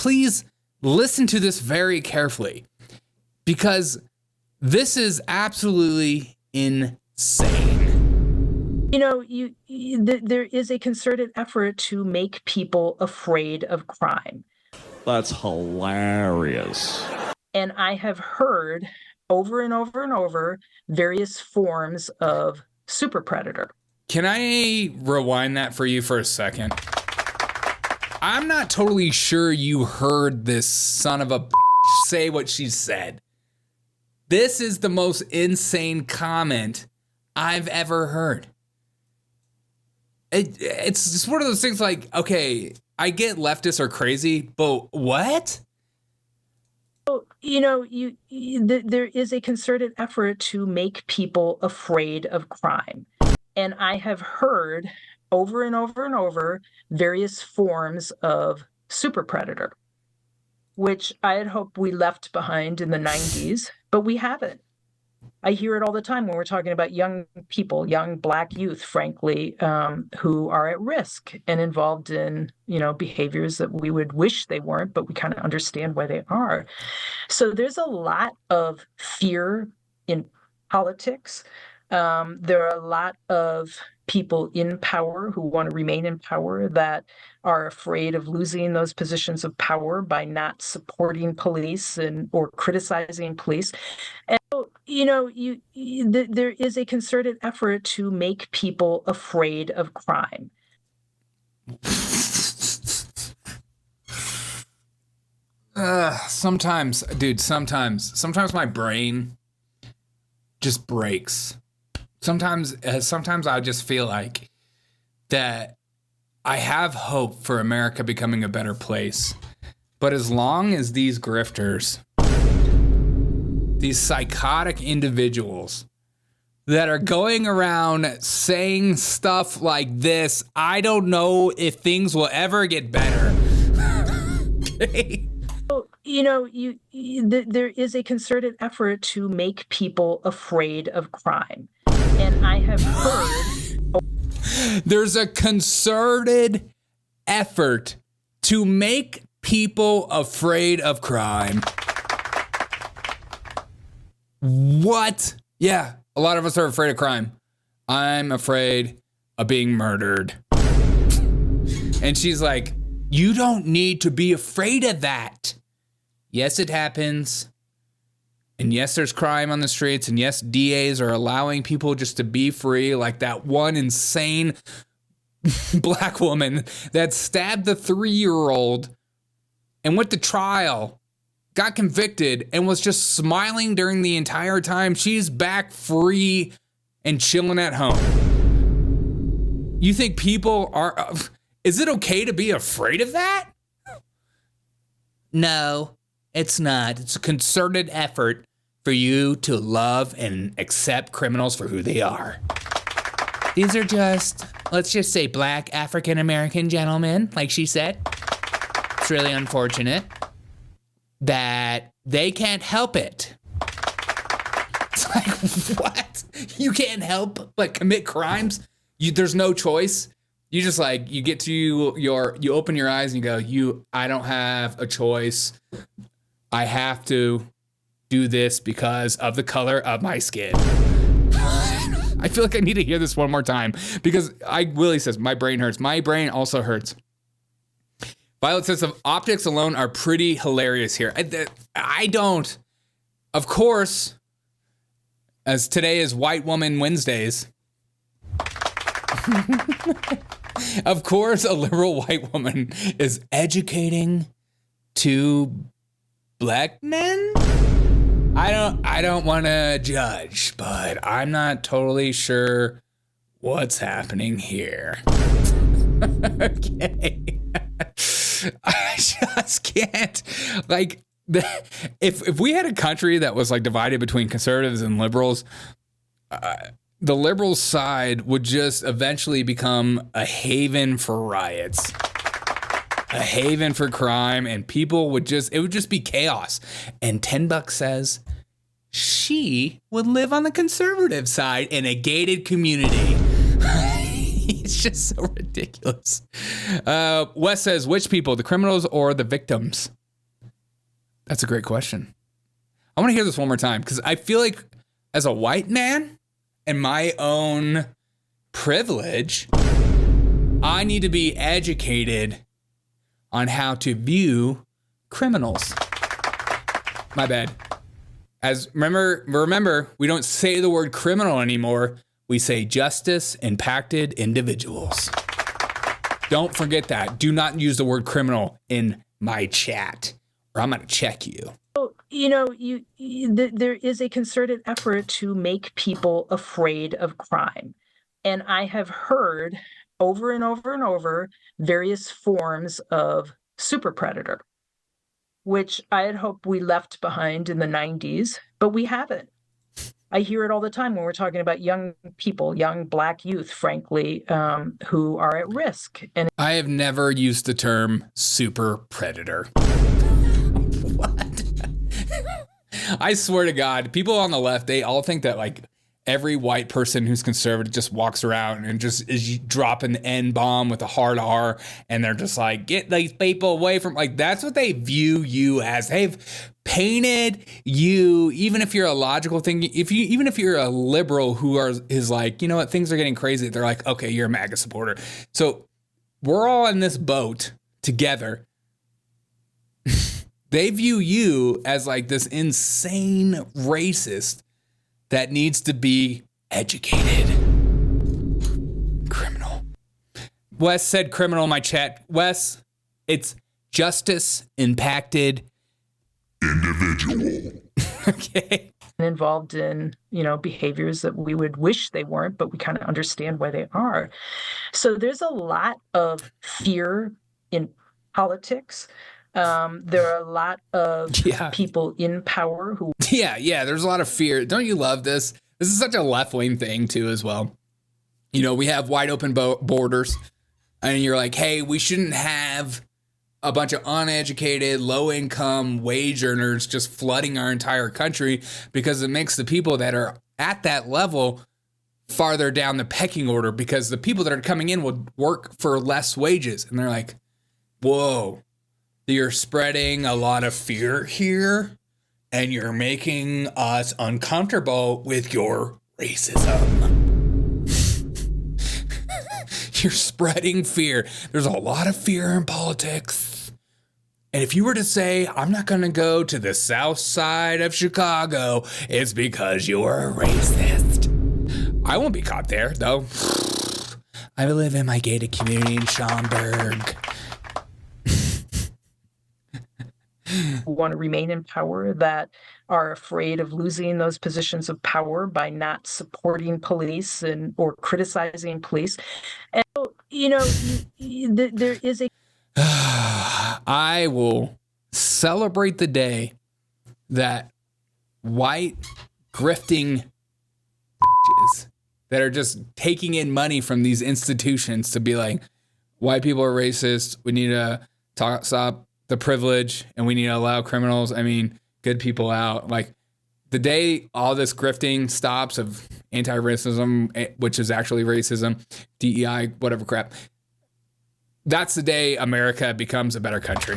please listen to this very carefully, because this is absolutely insane. There is a concerted effort to make people afraid of crime. That's hilarious. And I have heard over and over and over various forms of super predator. Can I rewind that for you for a second? I'm not totally sure you heard this son of a say what she said. This is the most insane comment I've ever heard. It's just one of those things like, okay, I get leftists are crazy, but what? There is a concerted effort to make people afraid of crime. And I have heard over and over and over various forms of super predator, which I had hoped we left behind in the 90s, but we haven't. I hear it all the time when we're talking about young people, young Black youth, frankly, who are at risk and involved in, behaviors that we would wish they weren't, but we kind of understand why they are. So there's a lot of fear in politics. There are a lot of people in power who want to remain in power that are afraid of losing those positions of power by not supporting police or criticizing police. And there is a concerted effort to make people afraid of crime. Sometimes my brain just breaks. Sometimes I just feel like that I have hope for America becoming a better place. But as long as these grifters, these psychotic individuals that are going around saying stuff like this, I don't know if things will ever get better. Okay. There is a concerted effort to make people afraid of crime. And I have heard... There's a concerted effort to make people afraid of crime. What? Yeah, a lot of us are afraid of crime. I'm afraid of being murdered. And she's like, you don't need to be afraid of that. Yes, it happens. And yes, there's crime on the streets. And yes, DAs are allowing people just to be free, like that one insane Black woman that stabbed the 3-year-old and went to trial, got convicted, and was just smiling during the entire time. She's back free and chilling at home. You think people are... Is it okay to be afraid of that? No, it's not. It's a concerted effort for you to love and accept criminals for who they are. These are just, let's just say, Black African-American gentlemen, like she said. It's really unfortunate that they can't help it. It's like, what? You can't help but commit crimes? There's no choice? You just like, you get to you open your eyes and you go, I don't have a choice. I have to do this because of the color of my skin. I feel like I need to hear this one more time because Willie says, my brain hurts. My brain also hurts. Violet says, optics alone are pretty hilarious here. I don't, of course, as today is White Woman Wednesdays, of course, a liberal white woman is educating two Black men. I don't want to judge, but I'm not totally sure what's happening here. Okay. I just can't, like, if we had a country that was like divided between conservatives and liberals, the liberal side would just eventually become a haven for riots, a haven for crime, and people would it would just be chaos. And $10 says she would live on the conservative side in a gated community. It's just so ridiculous. Wes says, which people, the criminals or the victims? That's a great question. I want to hear this one more time because I feel like as a white man and my own privilege, I need to be educated on how to view criminals. My bad. As remember, we don't say the word criminal anymore. We say justice impacted individuals. Don't forget that. Do not use the word criminal in my chat or I'm going to check you. There is a concerted effort to make people afraid of crime. And I have heard over and over and over various forms of super predator, which I had hoped we left behind in the 90s, but we haven't. I hear it all the time when we're talking about young people, young Black youth, frankly, who are at risk. And I have never used the term super predator. What? I swear to God, people on the left, they all think that like every white person who's conservative just walks around and just is dropping the N-bomb with a hard R, and they're just like, get these people away from, like, that's what they view you as. They've painted you, even if you're a logical thing, even if you're a liberal who is like, you know what, things are getting crazy, they're like, okay, you're a MAGA supporter. So we're all in this boat together. They view you as like this insane racist that needs to be educated. Criminal. Wes said criminal in my chat. Wes, it's justice impacted individual. Okay. involved in, behaviors that we would wish they weren't, but we kind of understand why they are. So there's a lot of fear in politics. There are a lot of people in power who... Yeah, there's a lot of fear. Don't you love this? This is such a left-wing thing, too, as well. We have wide open borders, and you're like, hey, we shouldn't have a bunch of uneducated, low-income wage earners just flooding our entire country because it makes the people that are at that level farther down the pecking order because the people that are coming in will work for less wages. And they're like, whoa. You're spreading a lot of fear here, and you're making us uncomfortable with your racism. You're spreading fear. There's a lot of fear in politics. And if you were to say, I'm not going to go to the south side of Chicago, it's because you're a racist. I won't be caught there, though. I live in my gated community in Schaumburg. Who want to remain in power, that are afraid of losing those positions of power by not supporting police or criticizing police. And, there is a... I will celebrate the day that white grifting bitches that are just taking in money from these institutions to be like, white people are racist. We need to stop the privilege, and we need to allow criminals, good people out. Like, the day all this grifting stops of anti-racism, which is actually racism, DEI, whatever crap, that's the day America becomes a better country.